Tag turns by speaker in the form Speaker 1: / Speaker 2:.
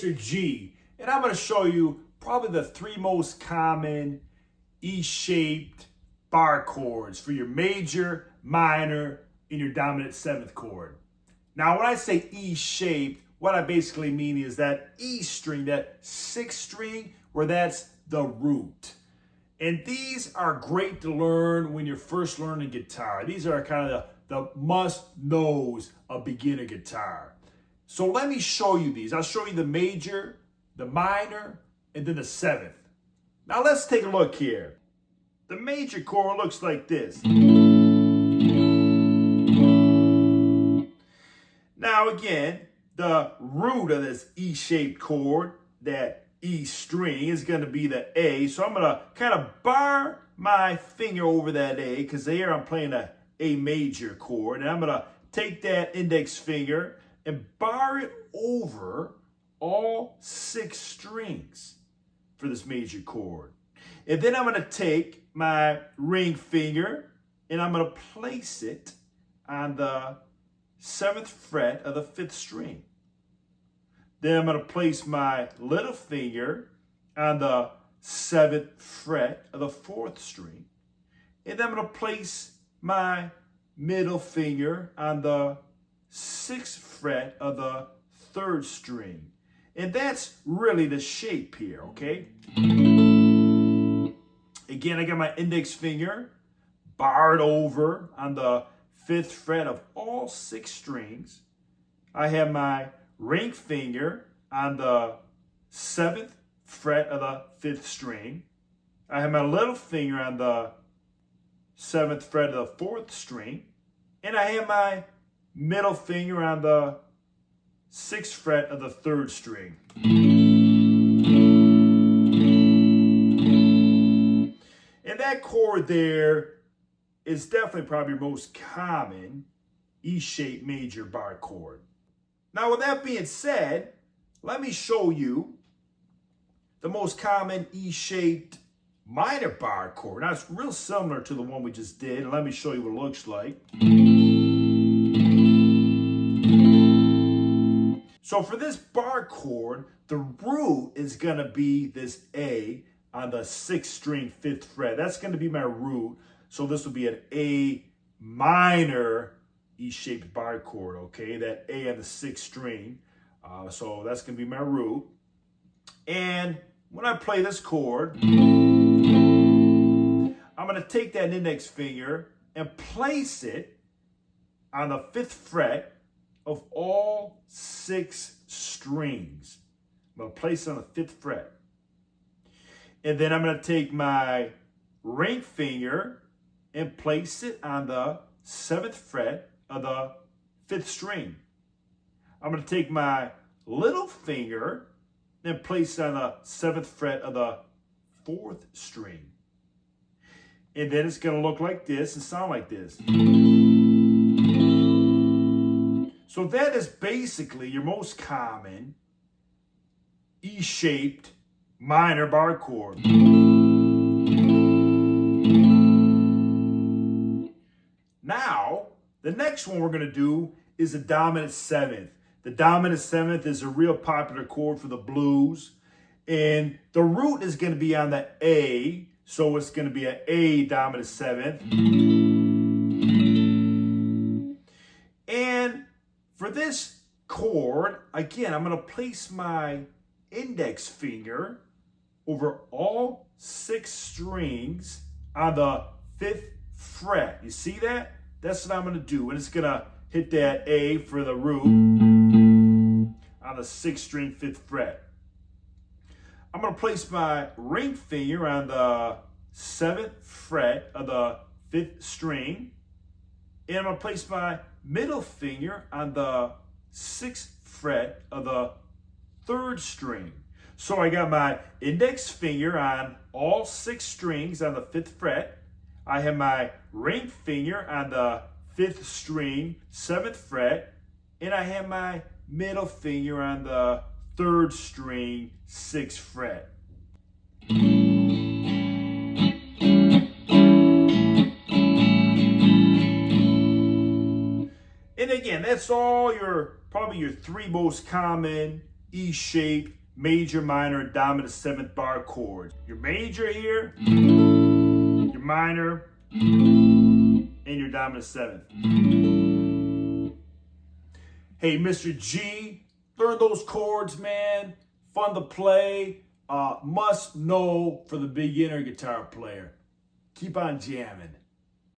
Speaker 1: Mr. G, and I'm going to show you probably the three most common E-shaped bar chords for your major, minor, and your dominant seventh chord. Now, when I say E-shaped, what I basically mean is that E string, that sixth string, where that's the root. And these are great to learn when you're first learning guitar. These are kind of the must-knows of beginner guitar. So let me show you these. I'll show you the major, the minor, and then the seventh. Now let's take a look here. The major chord looks like this. Now again, the root of this E-shaped chord, that E string, is going to be the A. So I'm going to kind of bar my finger over that A, because here I'm playing a A major chord. And I'm going to take that index finger and bar it over all six strings for this major chord. And then I'm going to take my ring finger and I'm going to place it on the 7th fret of the 5th string. Then I'm going to place my little finger on the 7th fret of the 4th string. And then I'm going to place my middle finger on the 6th fret of the 3rd string. And that's really the shape here, okay? Again, I got my index finger barred over on the 5th fret of all 6 strings. I have my ring finger on the 7th fret of the 5th string. I have my little finger on the 7th fret of the 4th string. And I have my middle finger on the 6th fret of the 3rd string. And that chord there is definitely probably your most common E-shaped major bar chord. Now, with that being said, let me show you the most common E-shaped minor bar chord. Now, it's real similar to the one we just did, and let me show you what it looks like. So for this bar chord, the root is going to be this A on the 6th string, 5th fret. That's going to be my root. So this will be an A minor E-shaped bar chord, okay? That A on the 6th string. So that's going to be my root. And when I play this chord, I'm going to take that index finger and place it on the 5th fret of all 6 strings. I'm going to place it on the 5th fret. And then I'm going to take my ring finger and place it on the 7th fret of the 5th string. I'm going to take my little finger and place it on the 7th fret of the 4th string. And then it's going to look like this and sound like this. So that is basically your most common E-shaped minor bar chord. Now, the next one we're going to do is the dominant seventh. The dominant seventh is a real popular chord for the blues. And the root is going to be on the A, so it's going to be an A dominant seventh. And for this chord, again, I'm going to place my index finger over all 6 strings on the 5th fret. You see that? That's what I'm going to do. And it's going to hit that A for the root on the 6th string, 5th fret. I'm going to place my ring finger on the 7th fret of the 5th string. And I'm going to place my middle finger on the 6th fret of the 3rd string. So I got my index finger on all 6 strings on the 5th fret. I have my ring finger on the 5th string, 7th fret. And I have my middle finger on the 3rd string, 6th fret. And again, that's all probably your 3 most common E shape, major, minor, dominant 7th bar chords. Your major here, your minor, and your dominant 7th. Hey, Mr. G, learn those chords, man. Fun to play. Must know for the beginner guitar player. Keep on jamming.